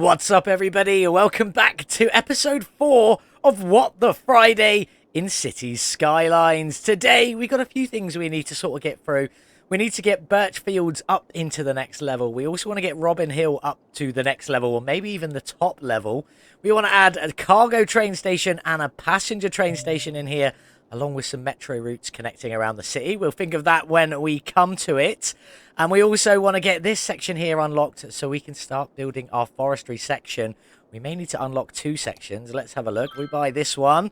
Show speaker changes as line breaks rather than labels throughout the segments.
What's up, everybody? Welcome back to episode 4 of What the Friday in Cites Skylines. Today, we got a few things we need to sort of get through. We need to get Birch Fields up into the next level. We also want to get Robin Hill up to the next level, or maybe even the top level. We want to add a cargo train station and a passenger train station in here, along with some metro routes connecting around the city. We'll think of that when we come to it. And we also want to get this section here unlocked so we can start building our forestry section. We may need to unlock 2 sections. Let's have a look. We buy this one.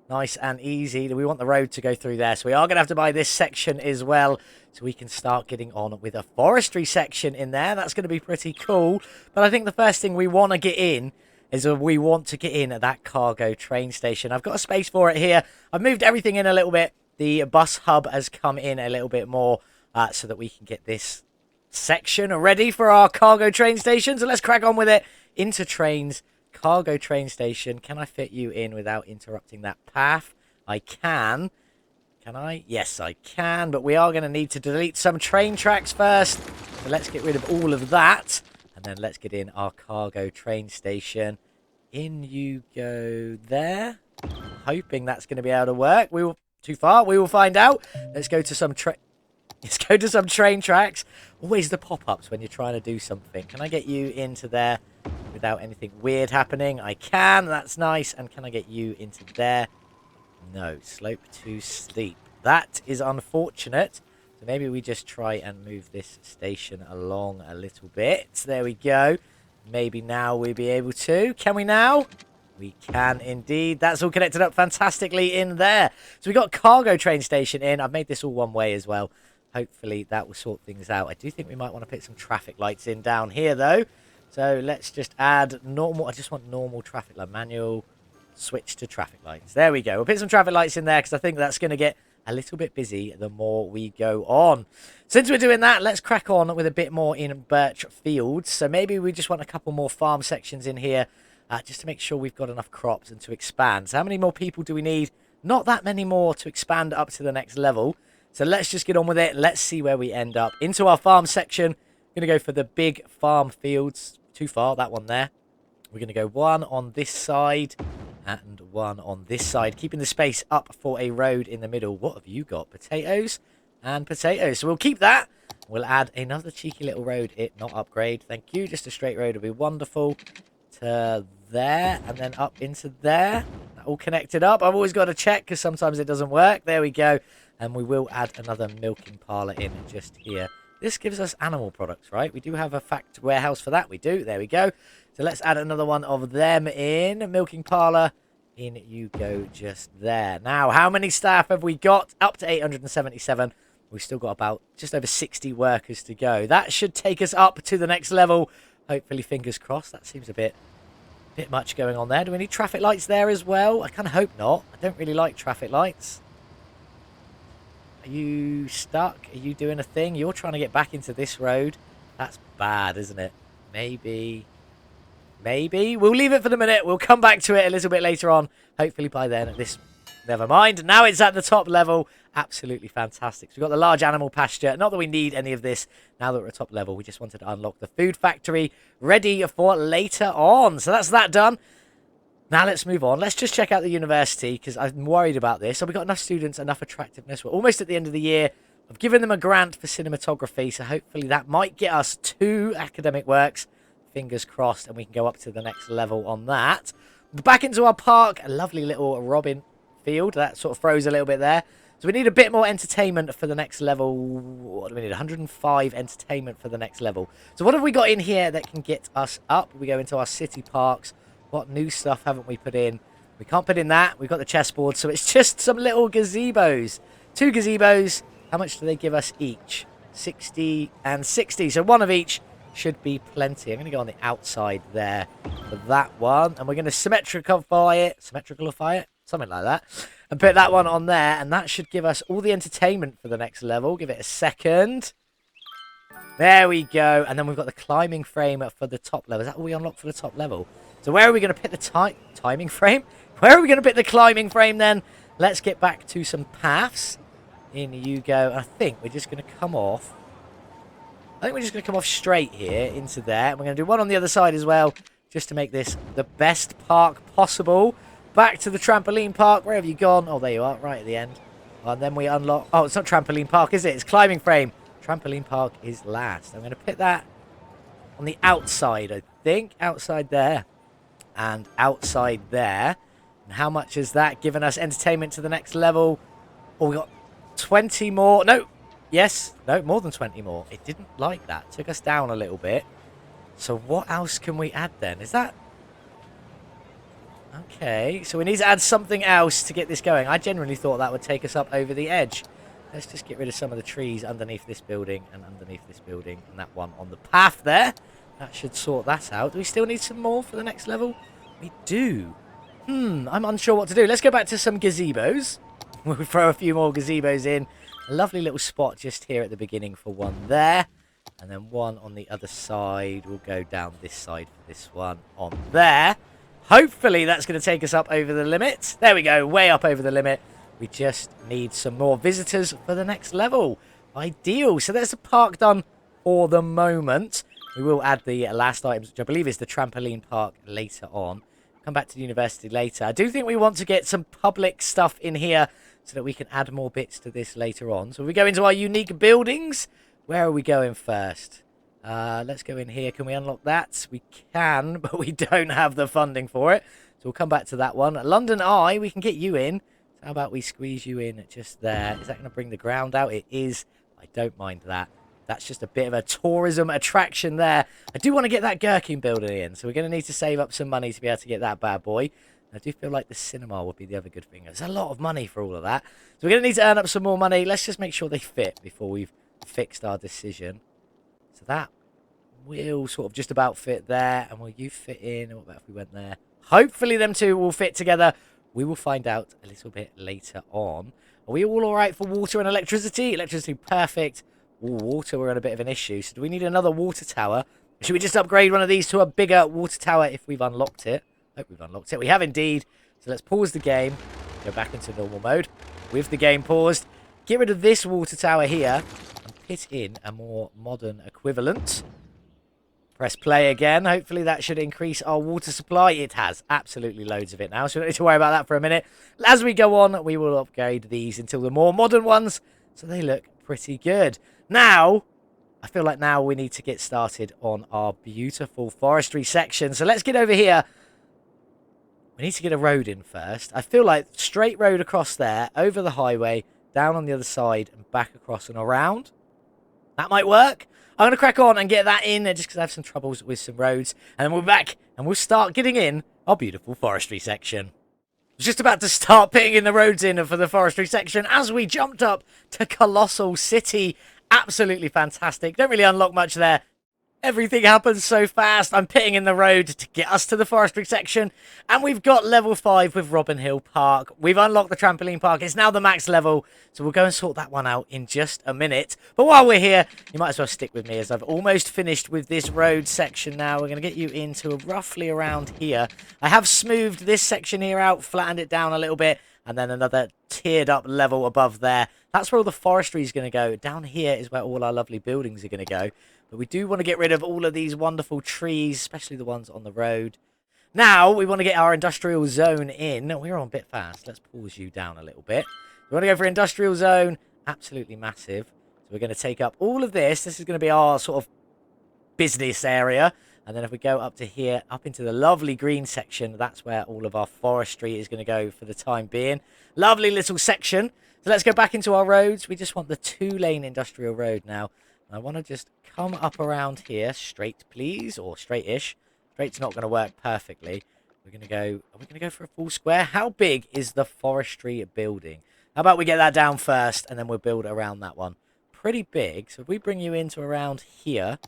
Nice and easy. We want the road to go through there. So we are going to have to buy this section as well, so we can start getting on with a forestry section in there. That's going to be pretty cool. But I think the first thing we want to get in is we want to get in at that cargo train station. I've got a space for it here. I've moved everything in a little bit. The bus hub has come in a little bit more so that we can get this section ready for our cargo train station. So let's crack on with it. Into trains, cargo train station. Can I fit you in without interrupting that path? I can. Can I? Yes, I can. But we are going to need to delete some train tracks first. So let's get rid of all of that. And then let's get in our cargo train station. In you go there. Hoping that's going to be able to work. Too far. We will find out. Let's go to some train tracks. Always the pop-ups when you're trying to do something. Can I get you into there without anything weird happening? I can. That's nice. And can I get you into there? No. Slope too steep. That is unfortunate. So maybe we just try and move this station along a little bit. There we go. Maybe now we'll be able to. Can we now? We can indeed. That's all connected up fantastically in there. So we got cargo train station in. I've made this all one way as well. Hopefully that will sort things out. I do think we might want to put some traffic lights in down here though. So let's just add normal. I just want normal traffic light. Manual. Switch to traffic lights. There we go. We'll put some traffic lights in there because I think that's going to get a little bit busy the more we go on. Since we're doing that, let's crack on with a bit more in Birch Fields. So maybe we just want a couple more farm sections in here just to make sure we've got enough crops and to expand. So how many more people do we need? Not that many more to expand up to the next level. So let's just get on with it. Let's see where we end up. Into our farm section. We're going to go for the big farm fields. Too far, that one there. We're going to go one on this side and one on this side, keeping the space up for a road in the middle. What have you got? Potatoes and potatoes. So we'll keep that. We'll add another cheeky little road. Not upgrade. Thank you. Just a straight road will be wonderful. To there and then up into there. All connected up. I've always got to check because sometimes it doesn't work. There we go. And we will add another milking parlour in just here. This gives us animal products, right? We do have a fact warehouse for that. We do. There we go. So let's add another one of them in. Milking parlour. In you go just there. Now, how many staff have we got? Up to 877. We've still got about just over 60 workers to go. That should take us up to the next level. Hopefully, fingers crossed. That seems a bit much going on there. Do we need traffic lights there as well? I kind of hope not. I don't really like traffic lights. Are you stuck? Are you doing a thing? You're trying to get back into this road. That's bad, isn't it? Maybe. We'll leave it for the minute. We'll come back to it a little bit later on. Hopefully by then. Never mind. Now it's at the top level. Absolutely fantastic. So we've got the large animal pasture. Not that we need any of this now that we're at top level. We just wanted to unlock the food factory ready for later on. So that's that done. Now let's move on. Let's just check out the university because I'm worried about this. So we've got enough students, enough attractiveness. We're almost at the end of the year. I've given them a grant for cinematography. So hopefully that might get us 2 academic works. Fingers crossed. And we can go up to the next level on that. Back into our park. A lovely little Robin field. That sort of froze a little bit there. So we need a bit more entertainment for the next level. What do we need? 105 entertainment for the next level. So what have we got in here that can get us up? We go into our city parks. What new stuff haven't we put in? We can't put in that. We've got the chessboard. So it's just some little gazebos. 2 gazebos. How much do they give us each? 60 and 60. So 1 of each should be plenty. I'm going to go on the outside there for that one. And we're going to symmetricalify it. Something like that. And put that one on there. And that should give us all the entertainment for the next level. Give it a second. There we go. And then we've got the climbing frame for the top level. Is that all we unlocked for the top level? So where are we going to put the timing frame? Where are we going to put the climbing frame then? Let's get back to some paths. In you go. I think we're just going to come off. I think we're just going to come off straight here into there. And we're going to do one on the other side as well. just to make this the best park possible. Back to the trampoline park. Where have you gone? Oh, there you are, right at the end. And then we unlock... Oh, it's not trampoline park, is it? It's climbing frame. Trampoline park is last. I'm going to put that on the outside, I think. Outside there. And outside there. And how much has that given us entertainment to the next level? Oh, we got 20 more. No. Yes. No, more than 20 more. It didn't like that. Took us down a little bit. So what else can we add then? Is that... Okay, so we need to add something else to get this going. I genuinely thought that would take us up over the edge. Let's just get rid of some of the trees underneath this building and underneath this building and that one on the path there. That should sort that out. Do we still need some more for the next level? We do. I'm unsure what to do. Let's go back to some gazebos. We'll throw a few more gazebos in. A lovely little spot just here at the beginning for one there. And then one on the other side. We'll go down this side for this one on there. Hopefully that's going to take us up over the limit. There we go, way up over the limit. We just need some more visitors for the next level. Ideal. So there's the park done for the moment. We will add the last items, which I believe is the trampoline park later on. Come back to the university later. I do think we want to get some public stuff in here so that we can add more bits to this later on. So we go into our unique buildings. Where are we going first? Let's go in here. Can we unlock that? We can, but we don't have the funding for it. So we'll come back to that one. London Eye, we can get you in. So how about we squeeze you in just there? Is that going to bring the ground out? It is. I don't mind that. That's just a bit of a tourism attraction there. I do want to get that gherkin building in. So we're going to need to save up some money to be able to get that bad boy. I do feel like the cinema would be the other good thing. There's a lot of money for all of that. So we're going to need to earn up some more money. Let's just make sure they fit before we've fixed our decision. So that will sort of just about fit there. And will you fit in? What about if we went there? Hopefully them two will fit together. We will find out a little bit later on. Are we all right for water and electricity? Electricity, perfect. Ooh, water, we're in a bit of an issue. So do we need another water tower? Should we just upgrade one of these to a bigger water tower if we've unlocked it? I hope we've unlocked it. We have indeed. So let's pause the game. Go back into normal mode. With the game paused. Get rid of this water tower here. And put in a more modern equivalent. Press play again. Hopefully that should increase our water supply. It has absolutely loads of it now, so we don't need to worry about that for a minute. As we go on, we will upgrade these until the more modern ones, so they look pretty good. Now, I feel like now we need to get started on our beautiful forestry section. So let's get over here. We need to get a road in first. I feel like straight road across there, over the highway, down on the other side, and back across and around. That might work. I'm going to crack on and get that in just because I have some troubles with some roads. And then we're back and we'll start getting in our beautiful forestry section. I was just about to start putting in the roads in for the forestry section as we jumped up to Colossal City. Absolutely fantastic. Don't really unlock much there. Everything happens so fast. I'm pitting in the road to get us to the forestry section. And we've got level 5 with Robin Hill Park. We've unlocked the trampoline park. It's now the max level. So we'll go and sort that one out in just a minute. But while we're here, you might as well stick with me as I've almost finished with this road section now. We're going to get you into roughly around here. I have smoothed this section here out, flattened it down a little bit. And then another tiered up level above there. That's where all the forestry is going to go. Down here is where all our lovely buildings are going to go. But we do want to get rid of all of these wonderful trees, especially the ones on the road. Now, we want to get our industrial zone in. We're on a bit fast. Let's pause you down a little bit. We want to go for industrial zone. Absolutely massive. So we're going to take up all of this. This is going to be our sort of business area. And then if we go up to here, up into the lovely green section, that's where all of our forestry is going to go for the time being. Lovely little section. So let's go back into our roads. We just want the 2-lane industrial road now. I want to just come up around here, straight please, or straight-ish. Straight's not going to work perfectly. We're going to go, are we going to go for a full square? How big is the forestry building? How about we get that down first, and then we'll build around that one. Pretty big, so if we bring you into around here,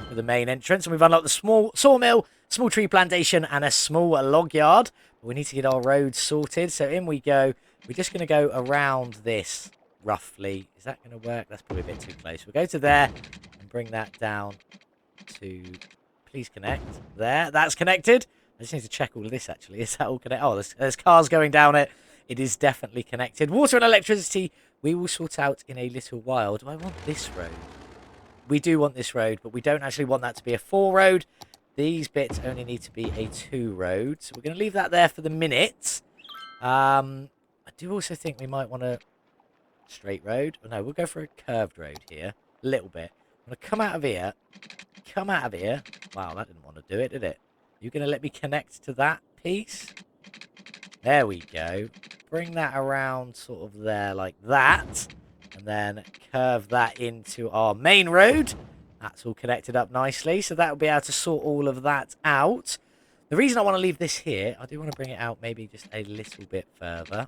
for the main entrance, and we've unlocked the small sawmill, small tree plantation, and a small log yard. But we need to get our roads sorted, so in we go. We're just going to go around this. Roughly. Is that going to work? That's probably a bit too close. We'll go to there and bring that down to... Please connect. There. That's connected. I just need to check all of this, actually. Is that all connected? Oh, there's cars going down it. It is definitely connected. Water and electricity, we will sort out in a little while. Do I want this road? We do want this road, but we don't actually want that to be a 4 road. these bits only need to be a 2 road. So we're going to leave that there for the minute. I do also think we might want a straight road. Oh, no, we'll go for a curved road here. A little bit. I'm going to come out of here. Come out of here. Wow, that didn't want to do it, did it? You going to let me connect to that piece? There we go. Bring that around sort of there like that. And then curve that into our main road. That's all connected up nicely. So that will be able to sort all of that out. The reason I want to leave this here, I do want to bring it out maybe just a little bit further.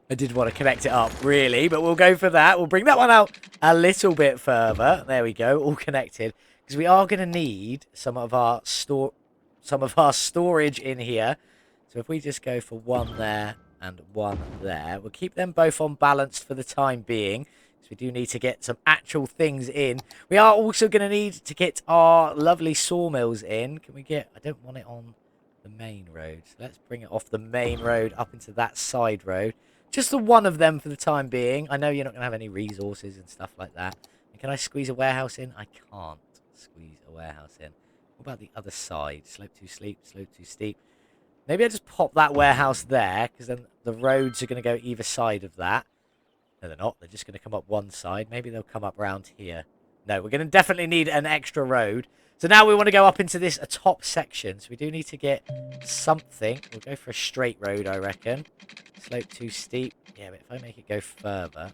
I did want to connect it up, really, but we'll go for that. We'll bring that one out a little bit further. There we go, all connected. Because we are going to need some of our storage in here. So if we just go for one there and one there, we'll keep them both on balance for the time being. So we do need to get some actual things in. We are also going to need to get our lovely sawmills in. Can we get... I don't want it on the main road. So let's bring it off the main road up into that side road. Just the one of them for the time being. I know you're not going to have any resources and stuff like that. And can I squeeze a warehouse in? I can't squeeze a warehouse in. What about the other side? Slope too steep, slope too steep. Maybe I just pop that warehouse there, because then the roads are going to go either side of that. No, they're not. They're just going to come up one side. Maybe they'll come up round here. No, we're going to definitely need an extra road. So now we want to go up into this top section. So we do need to get something. We'll go for a straight road, I reckon. Slope too steep. Yeah, but if I make it go further,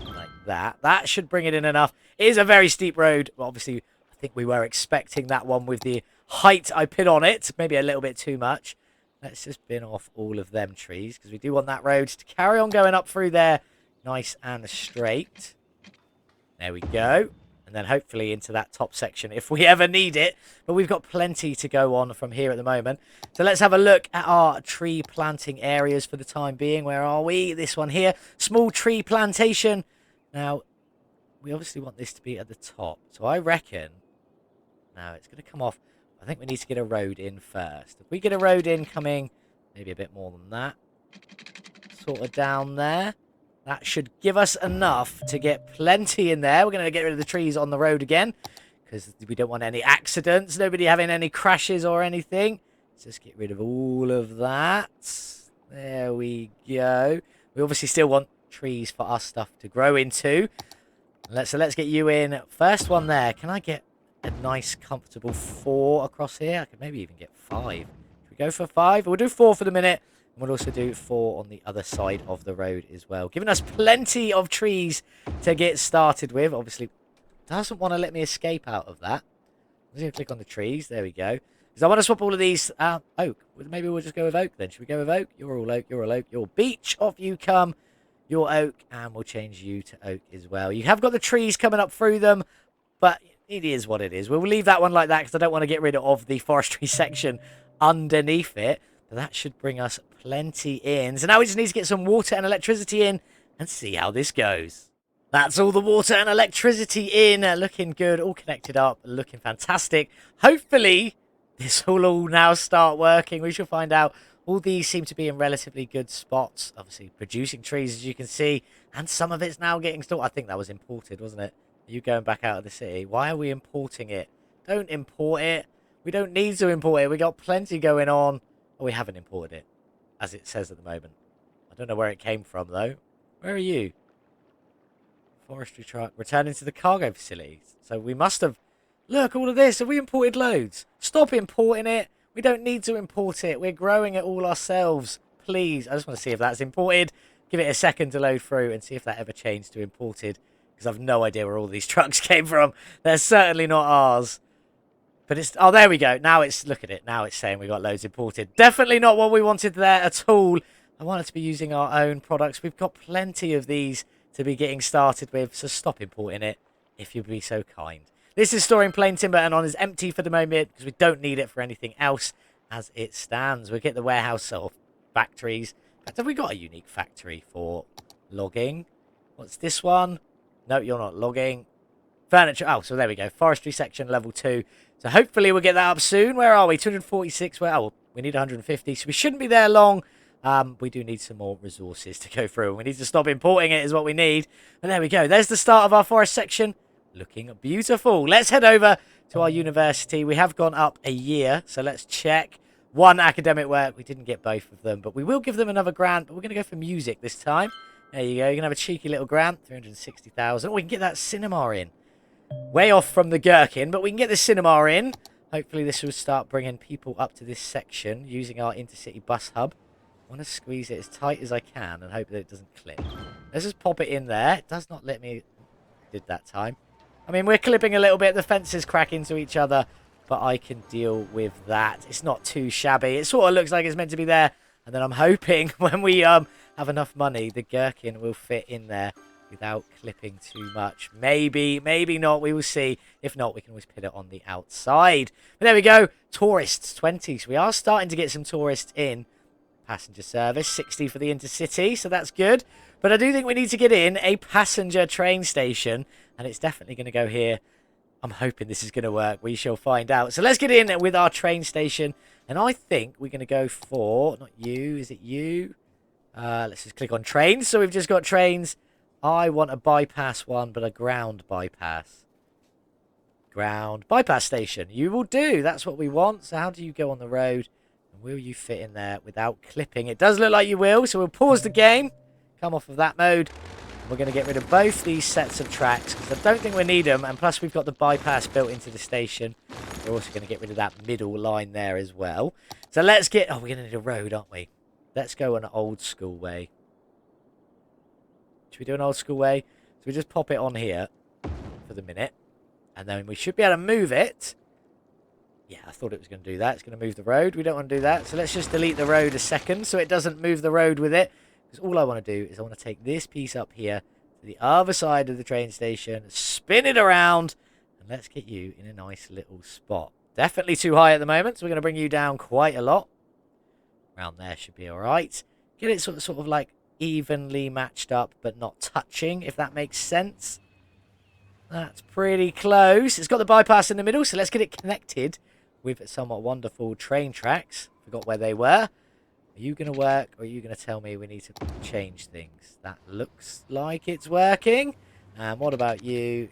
like that, that should bring it in enough. It is a very steep road. Well, obviously, I think we were expecting that one with the height I put on it. Maybe a little bit too much. Let's just bin off all of them trees, because we do want that road to carry on going up through there nice and straight. There we go. And then hopefully into that top section if we ever need it. But we've got plenty to go on from here at the moment. So let's have a look at our tree planting areas for the time being. Where are we? This one here. Small tree plantation. Now, we obviously want this to be at the top. So I reckon... Now, it's going to come off. I think we need to get a road in first. If we get a road in coming maybe a bit more than that. Sort of down there. That should give us enough to get plenty in there. We're going to get rid of the trees on the road again, because we don't want any accidents. Nobody having any crashes or anything. Let's just get rid of all of that. There we go. We obviously still want trees for our stuff to grow into. So let's get you in. First one there. Can I get a nice, comfortable 4 across here? I could maybe even get 5. Should we go for 5? We'll do 4 for the minute. And we'll also do 4 on the other side of the road as well. Giving us plenty of trees to get started with. Obviously, doesn't want to let me escape out of that. I'm just going to click on the trees. There we go. Because I want to swap all of these oak. Maybe we'll just go with oak then. Should we go with oak? You're all oak. You're all oak. You're beech. Off you come. You're oak. And we'll change you to oak as well. You have got the trees coming up through them. But it is what it is. We'll leave that one like that, because I don't want to get rid of the forestry section underneath it. But that should bring us plenty in. So now we just need to get some water and electricity in and see how this goes. That's all the water and electricity in. Looking good. All connected up. Looking fantastic. Hopefully, this will all now start working. We shall find out. All these seem to be in relatively good spots. Obviously, producing trees, as you can see. And some of it's now getting stored. I think that was imported, wasn't it? Are you going back out of the city? Why are we importing it? Don't import it. We don't need to import it. We got plenty going on. Oh, we haven't imported it, as it says at the moment. I don't know where it came from, though. Where are you? Forestry truck. Returning to the cargo facility. So we must have... Look, all of this. Have we imported loads? Stop importing it. We don't need to import it. We're growing it all ourselves. Please. I just want to see if that's imported. Give it a second to load through and see if that ever changed to imported. Because I've no idea where all these trucks came from. They're certainly not ours. But it's... Oh, there we go. Now it's... Look at it. Now it's saying we got loads imported. Definitely not what we wanted there at all. I wanted to be using our own products. We've got plenty of these to be getting started with. So stop importing it, if you'd be so kind. This is storing plain timber and on is empty for the moment, because we don't need it for anything else as it stands. We'll get the warehouse or factories. In fact, have we got a unique factory for logging? What's this one? No, you're not logging. Furniture. Oh, so there we go. Forestry section level 2. So hopefully we'll get that up soon. Where are we? 246. Well, oh, we need 150. So we shouldn't be there long. We do need some more resources to go through. We need to stop importing it is what we need. But there we go. There's the start of our forest section. looking beautiful. Let's head over to our university. We have gone up a year, so let's check. 1 academic work. We didn't get both of them, but we will give them another grant, but we're going to go for music this time. There you go. You're going to have a cheeky little grant, 360,000. We can get that cinema in. Way off from the gherkin, but we can get the cinema in. Hopefully this will start bringing people up to this section using our intercity bus hub. I want to squeeze it as tight as I can and hope that it doesn't clip. Let's just pop it in there. It does not let me... Did that time. I mean, we're clipping a little bit. The fences crack into each other, but I can deal with that. It's not too shabby. It sort of looks like it's meant to be there. And then I'm hoping when we have enough money, the gherkin will fit in there without clipping too much. Maybe, maybe not. We will see. If not, we can always put it on the outside. But there we go. Tourists, 20. So we are starting to get some tourists in. Passenger service, 60 for the intercity. So that's good. But I do think we need to get in a passenger train station. And it's definitely going to go here. I'm hoping this is going to work. We shall find out. So let's get in with our train station. And I think we're going to go for... Not you. Is it you? Let's just click on trains. So we've just got trains. I want a bypass one, but a ground bypass. Ground bypass station. You will do. That's what we want. So how do you go on the road? And will you fit in there without clipping? It does look like you will. So we'll pause the game. Come off of that mode. We're going to get rid of both these sets of tracks because I don't think we need them. And plus we've got the bypass built into the station. We're also going to get rid of that middle line there as well. So let's get... Oh, we're going to need a road, aren't we? Let's go an old school way. Should we do an old school way? So we just pop it on here for the minute. And then we should be able to move it. Yeah, I thought it was going to do that. It's going to move the road. We don't want to do that. So let's just delete the road a second so it doesn't move the road with it. Because all I want to do is I want to take this piece up here to the other side of the train station, spin it around, and let's get you in a nice little spot. Definitely too high at the moment, so we're going to bring you down quite a lot. Around there should be all right. Get it sort of like evenly matched up, but not touching, if that makes sense. That's pretty close. It's got the bypass in the middle, so let's get it connected with somewhat wonderful train tracks. Forgot where they were. Are you going to work, or are you going to tell me we need to change things? That looks like it's working. What about you?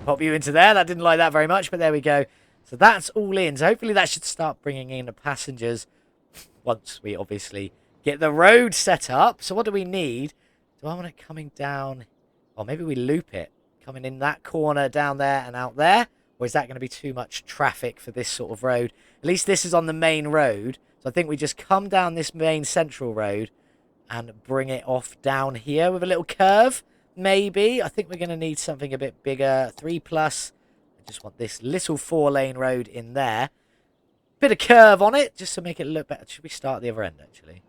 Pop you into there. That didn't like that very much, but there we go. So that's all in. So hopefully that should start bringing in the passengers once we obviously get the road set up. So what do we need? Do I want it coming down? Or maybe we loop it. Coming in that corner down there and out there. Or is that going to be too much traffic for this sort of road? At least this is on the main road. So I think we just come down this main central road and bring it off down here with a little curve. Maybe. I think we're going to need something a bit bigger. 3+. I just want this little 4-lane road in there. Bit of curve on it just to make it look better. Should we start at the other end, actually?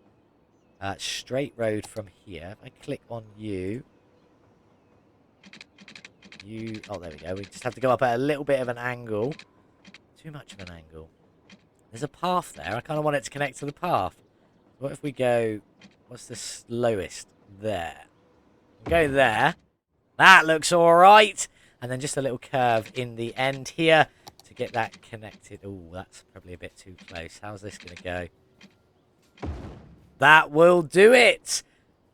Straight road from here. If I click on you. Oh, there we go. We just have to go up at a little bit of an angle. Too much of an angle. There's a path there. I kind of want it to connect to the path. What if we go... What's the slowest? There. Go there. That looks all right. And then just a little curve in the end here to get that connected. Oh, that's probably a bit too close. How's this going to go? That will do it.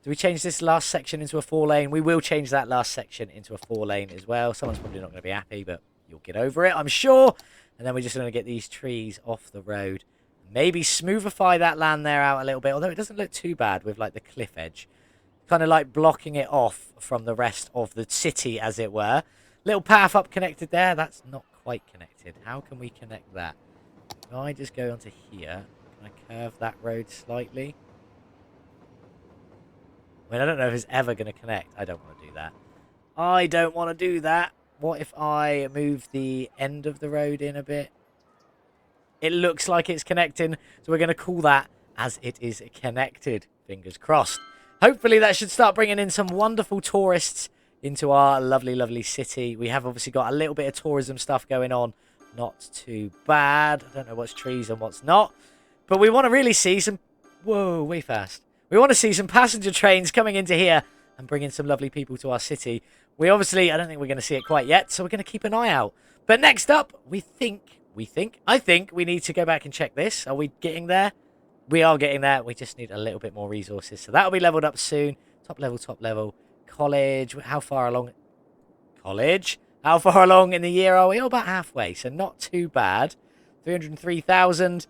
Do we change this last section into a 4-lane? We will change that last section into a 4-lane as well. Someone's probably not going to be happy, but you'll get over it, I'm sure. And then we're just going to get these trees off the road. Maybe smoothify that land there out a little bit, although it doesn't look too bad with like the cliff edge. Kind of like blocking it off from the rest of the city, as it were. Little path up connected there. That's not quite connected. How can we connect that? If I just go onto here, can I curve that road slightly? I mean, I don't know if it's ever going to connect. I don't want to do that. I don't want to do that. What if I move the end of the road in a bit? It looks like it's connecting, so we're going to call that as it is connected. Fingers crossed. Hopefully that should start bringing in some wonderful tourists into our lovely, lovely city. We have obviously got a little bit of tourism stuff going on. Not too bad. I don't know what's trees and what's not. But we want to really see some... Whoa, way fast. We want to see some passenger trains coming into here and bringing some lovely people to our city. We obviously... I don't think we're going to see it quite yet, so we're going to keep an eye out. But next up, I think we need to go back and check this. Are we getting there? We are getting there. We just need a little bit more resources. So that'll be leveled up soon. Top level, top level. College. How far along? College. How far along in the year are we? Oh, about halfway, so not too bad. 303,000.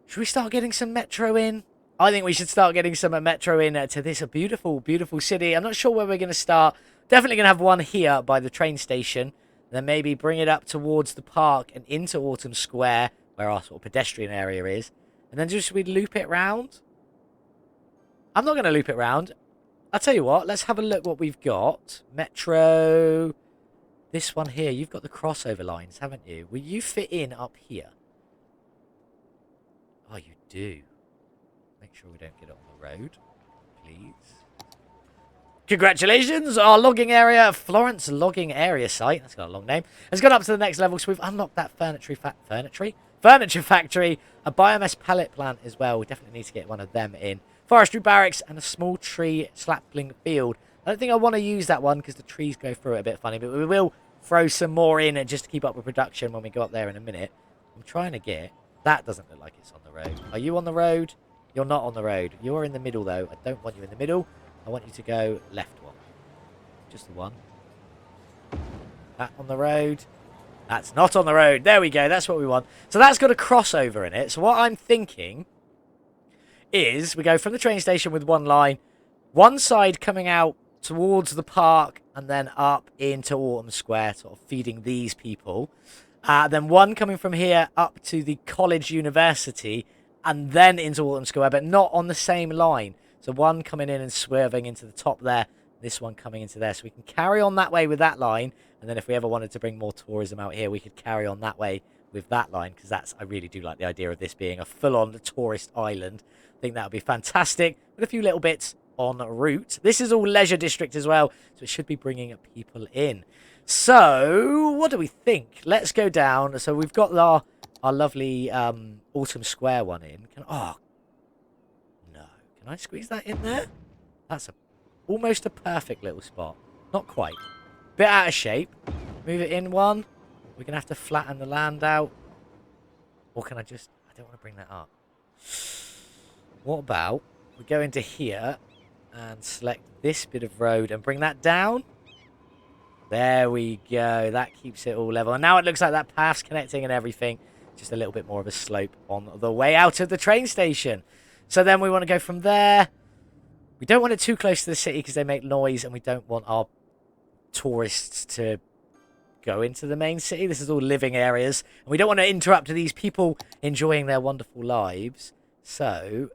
Should we start getting some metro in? I think we should start getting some metro in to this beautiful, beautiful city. I'm not sure where we're going to start. Definitely going to have one here by the train station. Then maybe bring it up towards the park and into Autumn Square, where our sort of pedestrian area is. And then just we loop it round. I'm not going to loop it round. I'll tell you what. Let's have a look what we've got. Metro. This one here. You've got the crossover lines, haven't you? Will you fit in up here? Oh, you do. Make sure we don't get it on the road, please. Congratulations! Our logging area, Florence Logging Area site, that's got a long name, has gone up to the next level, so we've unlocked that furniture factory, a biomass pallet plant as well. We definitely need to get one of them in. Forestry barracks and a small tree sapling field. I don't think I want to use that one because the trees go through it a bit funny, but we will throw some more in just to keep up with production when we go up there in a minute. I'm trying to get... That doesn't look like it's on the road. Are you on the road? You're not on the road. You're in the middle, though. I don't want you in the middle. I want you to go left one. Just the one. That on the road. That's not on the road. There we go. That's what we want. So that's got a crossover in it. So what I'm thinking is we go from the train station with one line. One side coming out towards the park and then up into Autumn Square, sort of feeding these people. Then one coming from here up to the college university and then into Autumn Square, but not on the same line. So one coming in and swerving into the top there, this one coming into there. So we can carry on that way with that line. And then if we ever wanted to bring more tourism out here, we could carry on that way with that line. Because I really do like the idea of this being a full-on tourist island. I think that would be fantastic. With a few little bits en route. This is all leisure district as well. So it should be bringing people in. So, what do we think? Let's go down. So we've got our lovely Autumn Square one in. Oh, no. Can I squeeze that in there? That's almost a perfect little spot. Not quite. Bit out of shape. Move it in one. We're going to have to flatten the land out. Or can I just... I don't want to bring that up. What about we go into here and select this bit of road and bring that down? There we go. That keeps it all level. And now it looks like that path's connecting and everything. Just a little bit more of a slope on the way out of the train station. So then we want to go from there. We don't want it too close to the city because they make noise. And we don't want our tourists to go into the main city. This is all living areas. And we don't want to interrupt these people enjoying their wonderful lives. So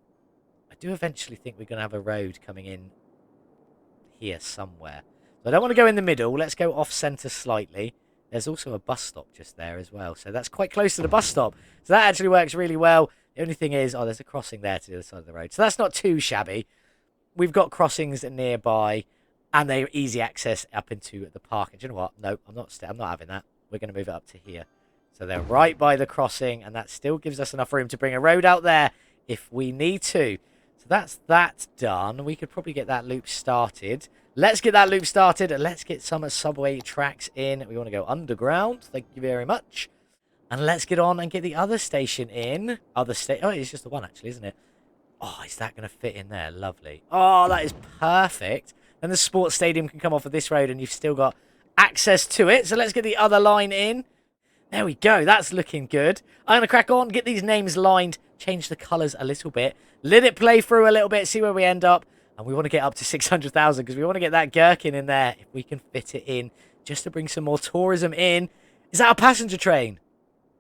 I do eventually think we're going to have a road coming in here somewhere. I don't want to go in the middle. Let's go off-centre slightly. There's also a bus stop just there as well. So that's quite close to the bus stop. So that actually works really well. The only thing is, there's a crossing there to the other side of the road. So that's not too shabby. We've got crossings nearby, and they're easy access up into the park. And do you know what? No, I'm not having that. We're going to move it up to here. So they're right by the crossing, and that still gives us enough room to bring a road out there if we need to. So that's that done. We could probably get that loop started. Let's get that loop started and let's get some subway tracks in. We want to go underground. Thank you very much. And let's get on and get the other station in. Oh, it's just the one actually, isn't it? Oh, is that going to fit in there? Lovely. Oh, that is perfect. Then the sports stadium can come off of this road and you've still got access to it. So let's get the other line in. There we go. That's looking good. I'm going to crack on, get these names lined, change the colours a little bit, let it play through a little bit, see where we end up. And we want to get up to 600,000 because we want to get that gherkin in there if we can fit it in just to bring some more tourism in. Is that a passenger train?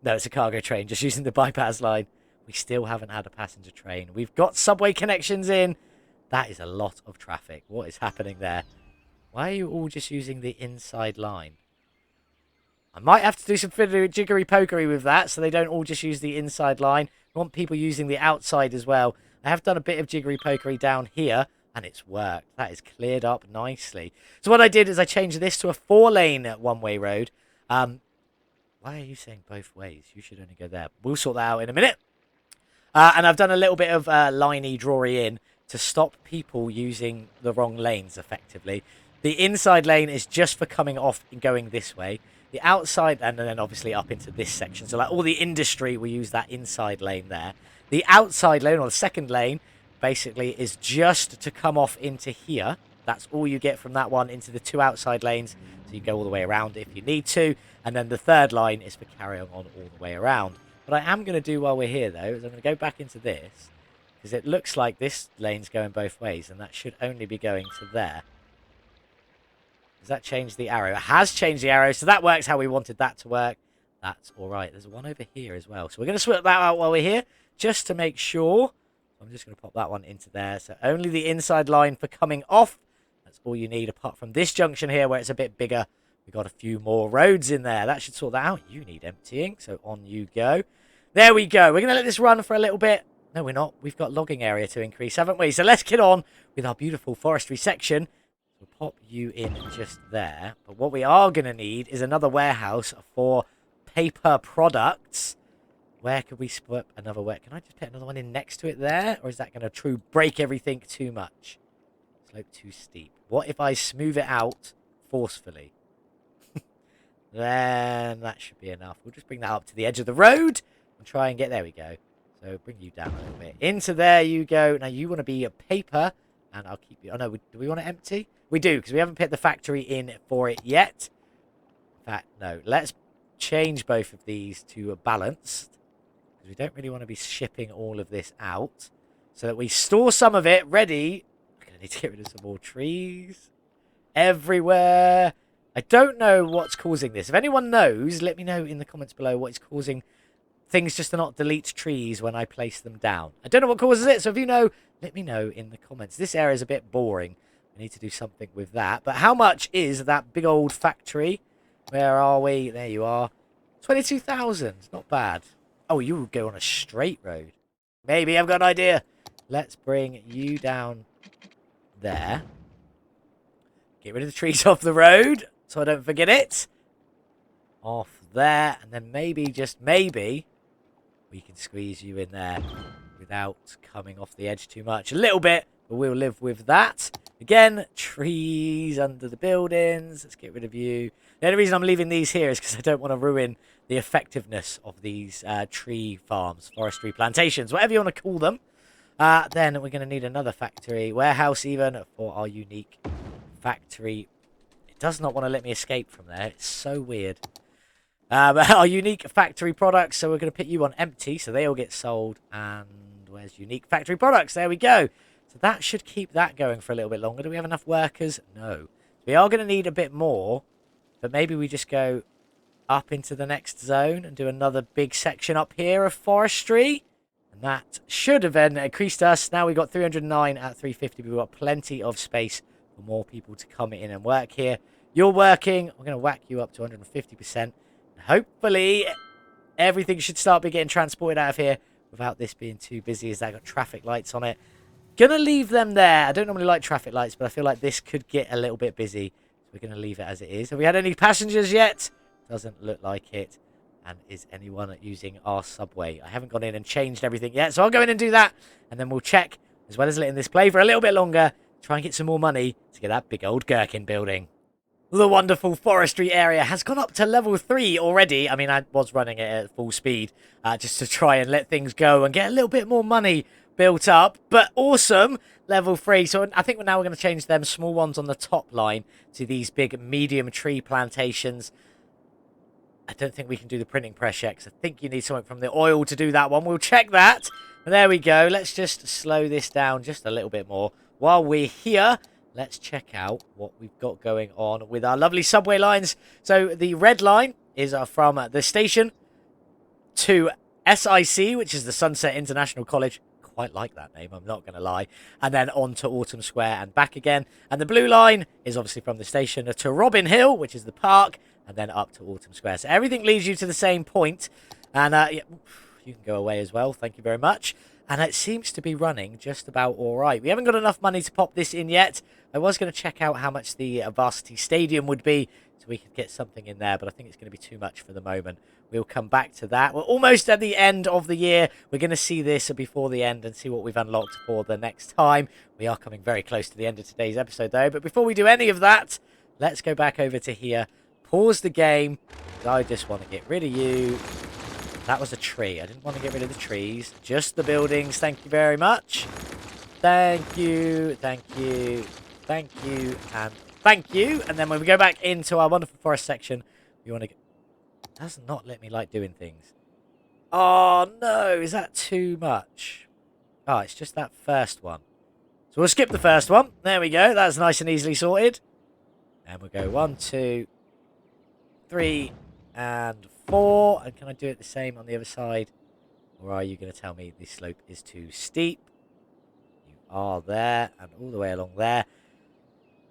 No, it's a cargo train, just using the bypass line. We still haven't had a passenger train. We've got subway connections in. That is a lot of traffic. What is happening there? Why are you all just using the inside line? I might have to do some jiggery-pokery with that so they don't all just use the inside line. I want people using the outside as well. I have done a bit of jiggery-pokery down here. And it's worked. That is cleared up nicely. So what I did is I changed this to a 4-lane one-way road. Why are you saying both ways? You should only go there. We'll sort that out in a minute. And I've done a little bit of liney drawy in to stop people using the wrong lanes, effectively. The inside lane is just for coming off and going this way. The outside, and then obviously up into this section. So like all the industry, we use that inside lane there. The outside lane, or the second lane, basically is just to come off into here. That's all you get from that one into the two outside lanes So you go all the way around if you need to. And then the third line is for carrying on all the way around. What I am going to do while we're here, though, is I'm going to go back into this. Because it looks like this lane's going both ways. And that should only be going to there. Does that change the arrow? It has changed the arrow. So that works how we wanted that to work. That's all right. There's one over here as well. So we're going to sort that out while we're here. Just to make sure. I'm just going to pop that one into there. So only the inside line for coming off. That's all you need apart from this junction here where it's a bit bigger. We've got a few more roads in there. That should sort that out. You need emptying. So on you go. There we go. We're going to let this run for a little bit. No, we're not. We've got logging area to increase, haven't we? So let's get on with our beautiful forestry section. We'll pop you in just there. But what we are going to need is another warehouse for paper products. Where could we split another way? Can I just put another one in next to it there? Or is that going to break everything too much? Slope too steep. What if I smooth it out forcefully? Then that should be enough. We'll just bring that up to the edge of the road and try and get... There we go. So bring you down a little bit. Into there you go. Now you want to be a paper. And I'll keep you... Oh no, do we want to empty? We do, because we haven't put the factory in for it yet. In fact, no. Let's change both of these to a balanced. Because we don't really want to be shipping all of this out. So that we store some of it ready. I'm going to need to get rid of some more trees. Everywhere. I don't know what's causing this. If anyone knows, let me know in the comments below what is causing things just to not delete trees when I place them down. I don't know what causes it, so if you know, let me know in the comments. This area is a bit boring. I need to do something with that. But how much is that big old factory? Where are we? There you are. 22,000. Not bad. Oh, you will go on a straight road. Maybe. I've got an idea. Let's bring you down there. Get rid of the trees off the road so I don't forget it. Off there. And then maybe, just maybe, we can squeeze you in there without coming off the edge too much. A little bit, but we'll live with that. Again, trees under the buildings. Let's get rid of you. The only reason I'm leaving these here is because I don't want to ruin the effectiveness of these tree farms, forestry plantations, whatever you want to call them. Then we're going to need another factory, warehouse even, for our unique factory. It does not want to let me escape from there. It's so weird. Our unique factory products. So we're going to put you on empty, so they all get sold. And where's unique factory products? There we go. So that should keep that going for a little bit longer. Do we have enough workers? No. We are going to need a bit more, but maybe we just go up into the next zone and do another big section up here of forestry. And that should have then increased us. Now we've got 309 at 350. We've got plenty of space for more people to come in and work here. You're working. I'm going to whack you up to 150%. Hopefully, everything should start getting transported out of here without this being too busy, as that got traffic lights on it. Gonna leave them there. I don't normally like traffic lights, but I feel like this could get a little bit busy. So we're going to leave it as it is. Have we had any passengers yet? Doesn't look like it. And is anyone using our subway? I haven't gone in and changed everything yet, so I'll go in and do that. And then we'll check, as well as letting this play for a little bit longer, try and get some more money to get that big old gherkin building. The wonderful forestry area has gone up to level 3 already. I mean, I was running it at full speed just to try and let things go and get a little bit more money built up. But awesome, level 3. So I think now we're going to change them small ones on the top line to these big medium tree plantations. I don't think we can do the printing press yet, because I think you need something from the oil to do that one. We'll check that. And there we go. Let's just slow this down just a little bit more. While we're here, let's check out what we've got going on with our lovely subway lines. So the red line is from the station to SIC, which is the Sunset International College. Quite like that name, I'm not going to lie. And then on to Autumn Square and back again. And the blue line is obviously from the station to Robin Hill, which is the park, and then up to Autumn Square. So everything leads you to the same point. And yeah, you can go away as well. Thank you very much. And it seems to be running just about all right. We haven't got enough money to pop this in yet. I was going to check out how much the Varsity Stadium would be, so we could get something in there, but I think it's going to be too much for the moment. We'll come back to that. We're almost at the end of the year. We're going to see this before the end and see what we've unlocked for the next time. We are coming very close to the end of today's episode, though. But before we do any of that, let's go back over to here. Pause the game. I just want to get rid of you. That was a tree. I didn't want to get rid of the trees. Just the buildings. Thank you very much. Thank you. Thank you. Thank you. And Thank you. And then when we go back into our wonderful forest section, we want to... Does not let me like doing things. Oh, no. Is that too much? Oh, it's just that first one. So we'll skip the first one. There we go. That's nice and easily sorted. And we'll go 1, 2, 3, and 4. And can I do it the same on the other side? Or are you going to tell me the slope is too steep? You are there and all the way along there.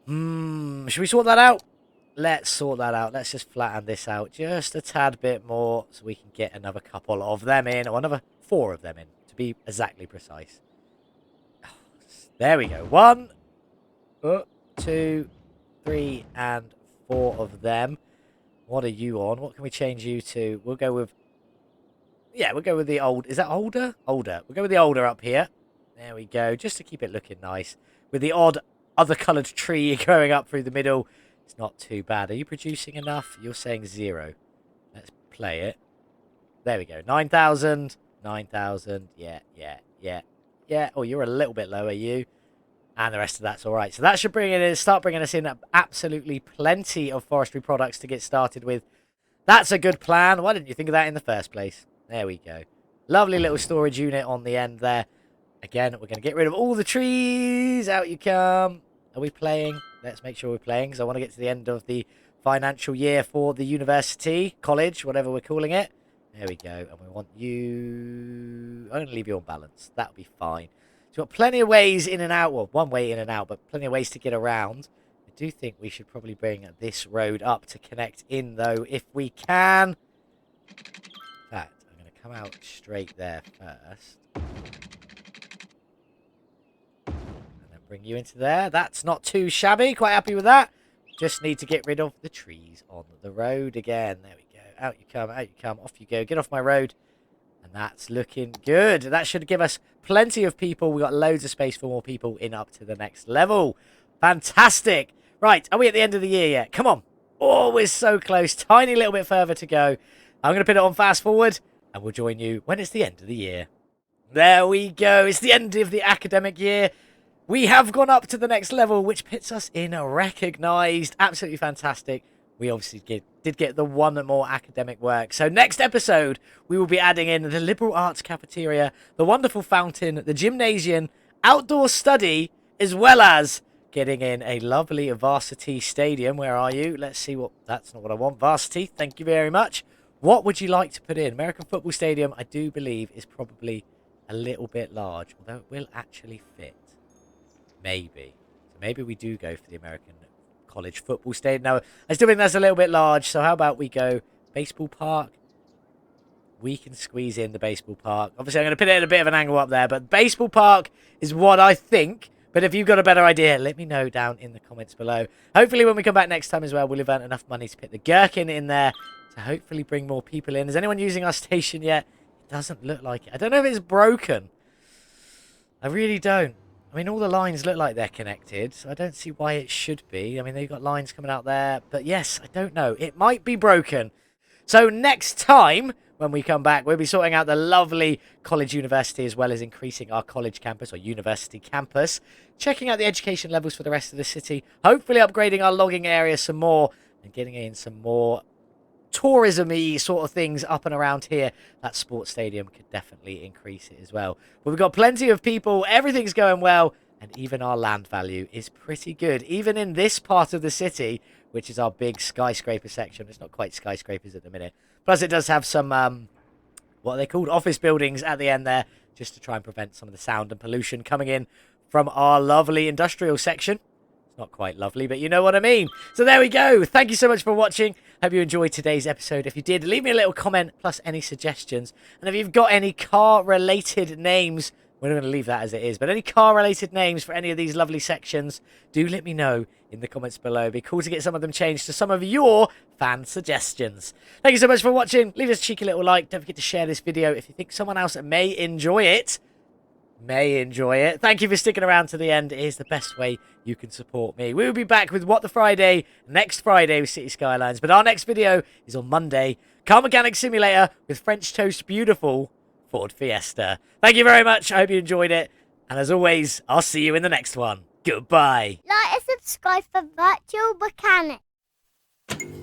Should we sort that out? Let's sort that out. Let's just flatten this out just a tad bit more so we can get another couple of them in, or another 4 of them in, to be exactly precise. There we go. 1, 2, 3, and 4 of them. What are you on? What can we change you to? We'll go with... Yeah, we'll go with the old... Is that older? Older. We'll go with the older up here. There we go. Just to keep it looking nice. With the odd other coloured tree going up through the middle. It's not too bad. Are you producing enough? You're saying 0. Let's play it. There we go. 9,000. 9,000. Yeah. Oh, you're a little bit lower, you. And the rest of that's all right. So that should start bringing us in absolutely plenty of forestry products to get started with. That's a good plan. Why didn't you think of that in the first place? There we go. Lovely little storage unit on the end there. Again, we're going to get rid of all the trees. Out you come. Are we playing? Let's make sure we're playing, because I want to get to the end of the financial year for the university, college, whatever we're calling it. There we go. And we want you... I'm going to leave you on balance. That'll be fine. So we've got plenty of ways in and out. Well, one way in and out, but plenty of ways to get around. I do think we should probably bring this road up to connect in, though, if we can. In fact, I'm going to come out straight there first. Bring you into there. That's not too shabby. Quite happy with that. Just need to get rid of the trees on the road again. There we go. Out you come. Out you come. Off you go. Get off my road. And that's looking good. That should give us plenty of people. We've got loads of space for more people in up to the next level. Fantastic. Right. Are we at the end of the year yet? Come on. Oh, we're so close. Tiny little bit further to go. I'm going to put it on fast forward. And we'll join you when it's the end of the year. There we go. It's the end of the academic year. We have gone up to the next level, which puts us in recognised. Absolutely fantastic. We obviously did get the one more academic work. So next episode, we will be adding in the liberal arts cafeteria, the wonderful fountain, the gymnasium, outdoor study, as well as getting in a lovely varsity stadium. Where are you? Let's see what... That's not what I want. Varsity, thank you very much. What would you like to put in? American Football Stadium, I do believe, is probably a little bit large, although it will actually fit. Maybe. So maybe we do go for the American College Football Stadium. Now, I still think that's a little bit large, so how about we go baseball park? We can squeeze in the baseball park. Obviously, I'm going to put it at a bit of an angle up there, but baseball park is what I think. But if you've got a better idea, let me know down in the comments below. Hopefully, when we come back next time as well, we'll have earned enough money to put the gherkin in there to hopefully bring more people in. Is anyone using our station yet? It doesn't look like it. I don't know if it's broken. I really don't. I mean, all the lines look like they're connected, so I don't see why it should be. I mean, they've got lines coming out there. But yes, I don't know. It might be broken. So next time, when we come back, we'll be sorting out the lovely college university, as well as increasing our college campus or university campus, checking out the education levels for the rest of the city, hopefully upgrading our logging area some more, and getting in some more tourism-y sort of things up and around here. That sports stadium could definitely increase it as well. But we've got plenty of people, everything's going well, and even our land value is pretty good. Even in this part of the city, which is our big skyscraper section. It's not quite skyscrapers at the minute. Plus it does have some, what are they called? Office buildings at the end there, just to try and prevent some of the sound and pollution coming in from our lovely industrial section. It's not quite lovely, but you know what I mean. So there we go. Thank you so much for watching. Hope you enjoyed today's episode. If you did, leave me a little comment, plus any suggestions. And if you've got any car-related names, we're not going to leave that as it is, but any car-related names for any of these lovely sections, do let me know in the comments below. It'd be cool to get some of them changed to some of your fan suggestions. Thank you so much for watching. Leave us a cheeky little like. Don't forget to share this video if you think someone else may enjoy it. Thank you for sticking around to the end. It is the best way you can support me. We will be back with What the Friday next Friday with Cites Skylines, but our next video is on Monday. Car Mechanic Simulator with French Toast Beautiful Ford Fiesta. Thank you very much. I hope you enjoyed it. And as always, I'll see you in the next one. Goodbye.
Like and subscribe. subscribe for virtual mechanics.